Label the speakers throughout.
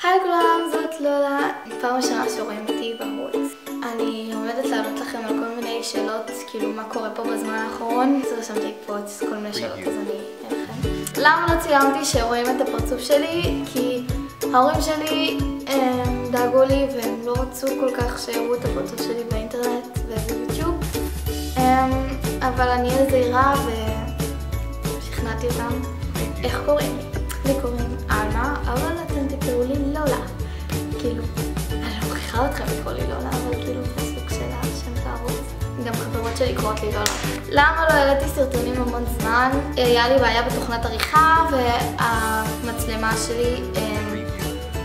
Speaker 1: היי לכולם, זאת לולה. פעם ראשונה שרואים אותי בערוץ. אני עומדת לענות לכם על כל מיני שאלות, כאילו מה קורה פה בזמן האחרון. אז רשמתי פה כל מיני שאלות, אז אני אראה לכם. למה לא צילמתי שרואים את הפרצוף שלי? כי ההורים שלי דאגו לי והם לא רצו כל כך שיראו את הפרצוף שלי באינטרנט וביוטיוב. אבל אני ילדה זהירה ושכנעתי אותם. איך קוראים לי? לי קוראים אנה, אבל אתם תקראו לי לולה. כאילו, אני לא מוכיחה אתכם לקרוא לי לולה, אבל כאילו זה סוג של השם של הערוץ. גם חברות שלי קוראות לי לולה. למה לא העליתי סרטונים המון זמן? היה לי בעיה בתוכנת עריכה והמצלמה שלי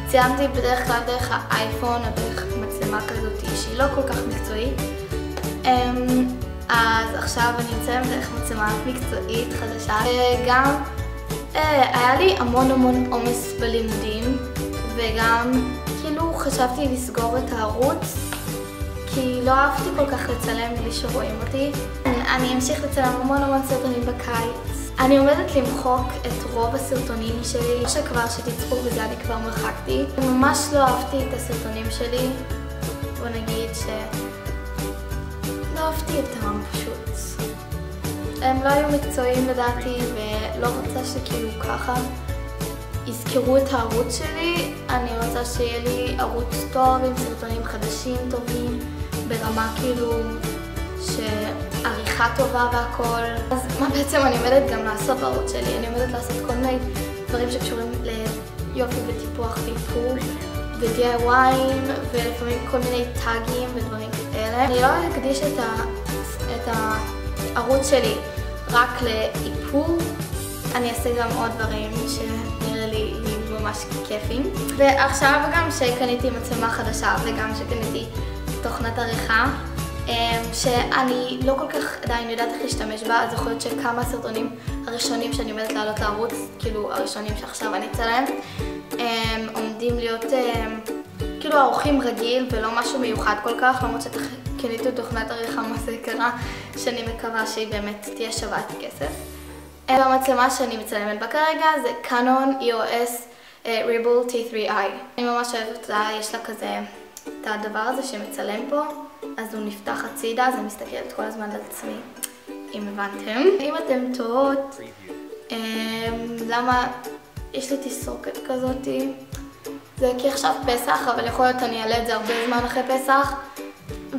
Speaker 1: צילמתי בדרך כלל דרך האייפון או דרך מצלמה כזאת שהיא לא כל כך מקצועית. אז עכשיו אני מצלמת דרך מצלמה מקצועית חדשה. וגם היה לי המון עומס בלימודים, וגם כאילו חשבתי לסגור את הערוץ כי לא אהבתי כל כך לצלם בלי שרואים אותי. אני אמשיך לצלם המון סרטונים בקיץ. אני עומדת למחוק את רוב הסרטונים שלי, שכבר שתצפו בזה אני כבר מחקתי. ממש לא אהבתי את הסרטונים שלי, בוא נגיד לא אהבתי אותם פשוט. הם לא היו מקצועיים לדעתי ולא רוצה שכאילו ככה יזכרו את הערוץ שלי. אני רוצה שיהיה לי ערוץ טוב עם סרטונים חדשים טובים ברמה כאילו שעריכה טובה והכל. אז מה בעצם אני עומדת גם לעשות בערוץ שלי? אני עומדת לעשות כל מיני דברים שקשורים ליופי וטיפוח ואיפור ו-DIY'ים ולפעמים כל מיני טאגים ודברים כאלה. אני לא אקדיש את הערוץ שלי רק לאיפור, אני אעשה גם עוד דברים שנראה לי ממש כיפים. ועכשיו גם שקניתי מצלמה חדשה וגם שקניתי תוכנת עריכה שאני לא כל כך עדיין יודעת איך להשתמש בה, אז יכול להיות שכמה סרטונים הראשונים שאני עומדת לעלות לערוץ, כאילו הראשונים שעכשיו אני אצלם, עומדים להיות כאילו ערוכים רגיל ולא משהו מיוחד כל כך, למרות שקניתי תוכנת עריכה מה זה קרה, שאני מקווה שהיא באמת תהיה שווה את הכסף. והמצלמה שאני מצלמת בה כרגע זה קאנון EOS Rebel T3i. אני ממש אוהבת אותה, יש לה כזה את הדבר הזה שמצלם פה, אז הוא נפתח הצידה, אז אני מסתכלת כל הזמן על עצמי, אם הבנתם. אם אתם תוהות למה יש לי תסרוקת כזאתי, זה כי עכשיו פסח, אבל יכול להיות אני אעלה את זה הרבה זמן אחרי פסח,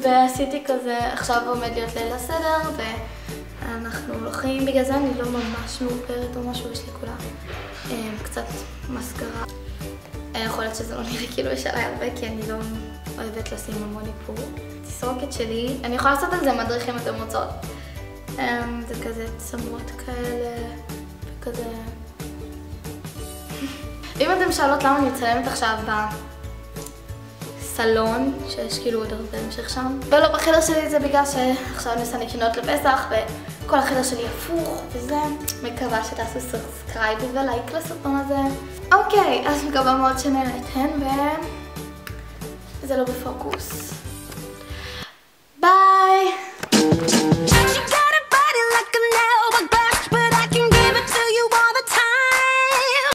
Speaker 1: ועשיתי כזה, עכשיו עומד להיות ליל הסדר ואנחנו הולכים, בגלל זה אני לא ממש מאופרת או משהו, יש לי כולה קצת מסקרה. יכול להיות שזה לא נראה כאילו יש עליי הרבה כי אני לא אוהבת לשים המון איפור. תסרוקת שלי, אני יכולה לעשות על זה מדריך אם אתם רוצות. זה כזה צמות כאלה וכזה. אם אתם שאלות למה אני מצלמת עכשיו בסלון, שיש כאילו עוד הרבה המשך שם, ולא בחדר שלי, זה בגלל שעכשיו אני עושה לקנות לפסח וכל החדר שלי הפוך וזה. מקווה שתעשו סאבסקרייב ולייק לסרטון הזה. אוקיי, אז מקווה מאוד שנהנתן וזה לא בפוקוס. ביי!